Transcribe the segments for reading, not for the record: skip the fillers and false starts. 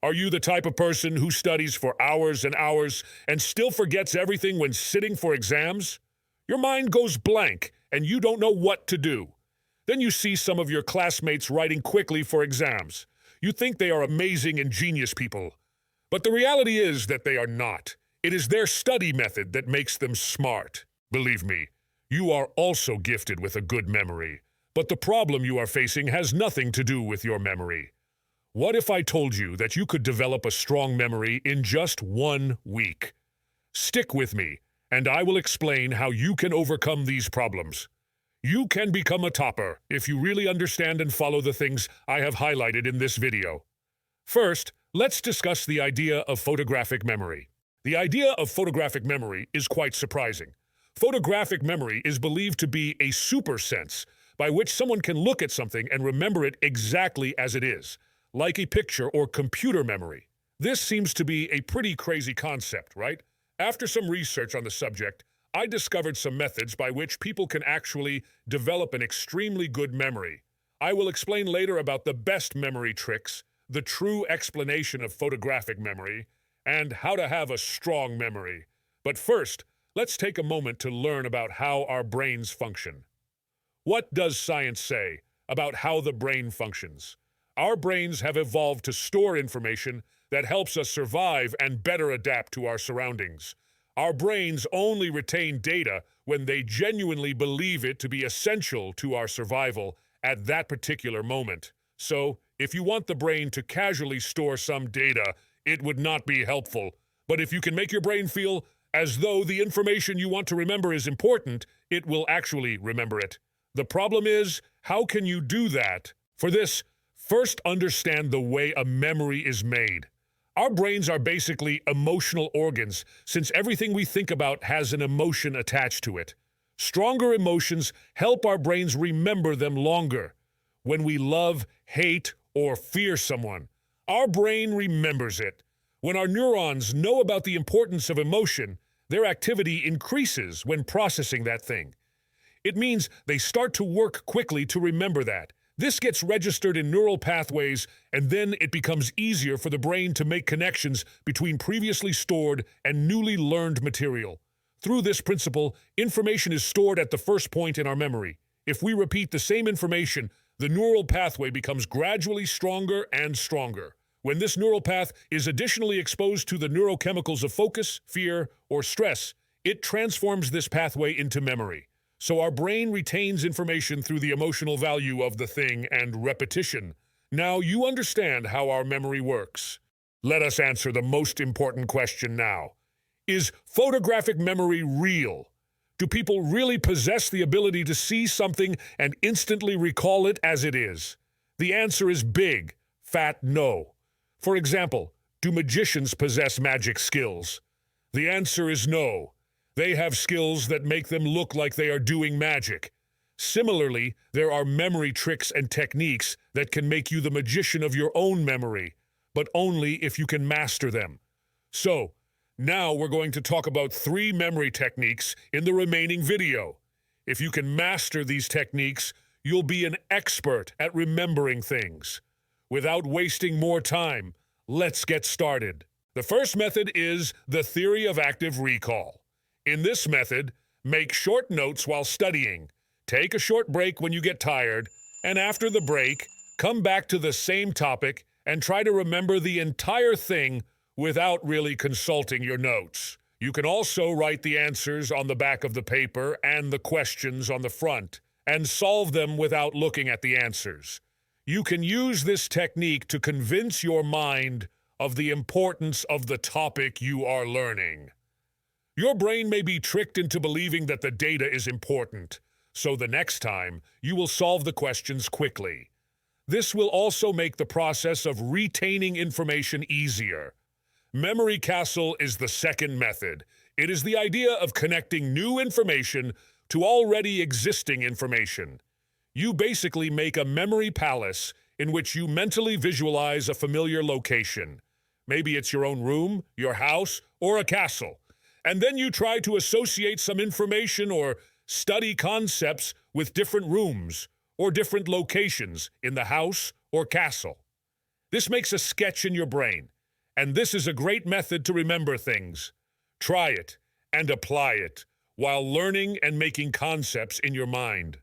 Are you the type of person who studies for hours and hours and still forgets everything when sitting for exams? Your mind goes blank and you don't know what to do. Then you see some of your classmates writing quickly for exams. You think they are amazing and genius people. But the reality is that they are not. It is their study method that makes them smart. Believe me, you are also gifted with a good memory. But the problem you are facing has nothing to do with your memory. What if I told you that you could develop a strong memory in just 1 week? Stick with me, and I will explain how you can overcome these problems. You can become a topper if you really understand and follow the things I have highlighted in this video. First, let's discuss the idea of photographic memory. The idea of photographic memory is quite surprising. Photographic memory is believed to be a super sense by which someone can look at something and remember it exactly as it is, like a picture or computer memory. This seems to be a pretty crazy concept, right? After some research on the subject, I discovered some methods by which people can actually develop an extremely good memory. I will explain later about the best memory tricks, the true explanation of photographic memory, and how to have a strong memory. But first, let's take a moment to learn about how our brains function. What does science say about how the brain functions? Our brains have evolved to store information that helps us survive and better adapt to our surroundings. Our brains only retain data when they genuinely believe it to be essential to our survival at that particular moment. So, if you want the brain to casually store some data, it would not be helpful. But if you can make your brain feel as though the information you want to remember is important, it will actually remember it. The problem is, how can you do that? For this, first understand the way a memory is made. Our brains are basically emotional organs, since everything we think about has an emotion attached to it. Stronger emotions help our brains remember them longer. When we love, hate, or fear someone, our brain remembers it. When our neurons know about the importance of emotion, their activity increases when processing that thing. It means they start to work quickly to remember that. This gets registered in neural pathways, and then it becomes easier for the brain to make connections between previously stored and newly learned material. Through this principle, information is stored at the first point in our memory. If we repeat the same information, the neural pathway becomes gradually stronger and stronger. When this neural path is additionally exposed to the neurochemicals of focus, fear, or stress, it transforms this pathway into memory. So our brain retains information through the emotional value of the thing and repetition. Now you understand how our memory works. Let us answer the most important question now. Is photographic memory real? Do people really possess the ability to see something and instantly recall it as it is? The answer is big, fat no. For example, do magicians possess magic skills? The answer is no. They have skills that make them look like they are doing magic. Similarly, there are memory tricks and techniques that can make you the magician of your own memory, but only if you can master them. So, now we're going to talk about 3 memory techniques in the remaining video. If you can master these techniques, you'll be an expert at remembering things. Without wasting more time, let's get started. The first method is the theory of active recall. In this method, make short notes while studying. Take a short break when you get tired, and after the break, come back to the same topic and try to remember the entire thing without really consulting your notes. You can also write the answers on the back of the paper and the questions on the front, and solve them without looking at the answers. You can use this technique to convince your mind of the importance of the topic you are learning. Your brain may be tricked into believing that the data is important, so the next time, you will solve the questions quickly. This will also make the process of retaining information easier. Memory castle is the second method. It is the idea of connecting new information to already existing information. You basically make a memory palace in which you mentally visualize a familiar location. Maybe it's your own room, your house, or a castle. And then you try to associate some information or study concepts with different rooms or different locations in the house or castle. This makes a sketch in your brain, and this is a great method to remember things. Try it and apply it while learning and making concepts in your mind.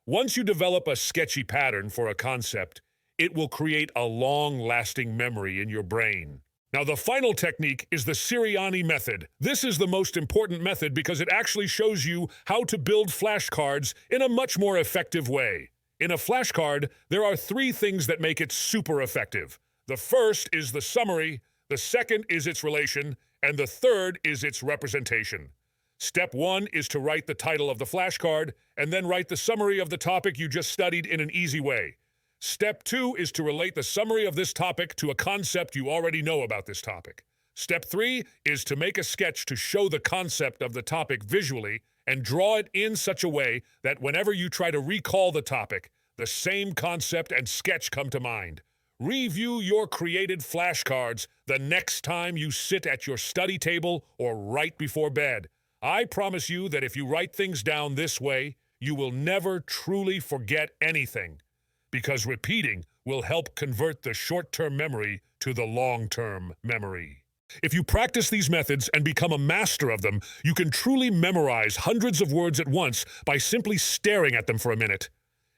Once you develop a sketchy pattern for a concept, it will create a long-lasting memory in your brain. Now, the final technique is the Sirianni method. This is the most important method because it actually shows you how to build flashcards in a much more effective way. In a flashcard, there are 3 things that make it super effective. The first is the summary, the second is its relation, and the third is its representation. Step 1 is to write the title of the flashcard, and then write the summary of the topic you just studied in an easy way. Step 2 is to relate the summary of this topic to a concept you already know about this topic. Step 3 is to make a sketch to show the concept of the topic visually and draw it in such a way that whenever you try to recall the topic, the same concept and sketch come to mind. Review your created flashcards the next time you sit at your study table or right before bed. I promise you that if you write things down this way, you will never truly forget anything, because repeating will help convert the short-term memory to the long-term memory. If you practice these methods and become a master of them, you can truly memorize hundreds of words at once by simply staring at them for a minute.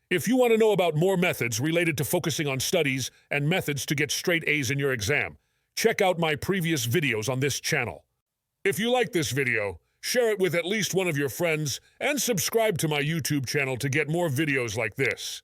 If you want to know about more methods related to focusing on studies and methods to get straight A's in your exam, check out my previous videos on this channel. If you like this video, share it with at least one of your friends and subscribe to my YouTube channel to get more videos like this.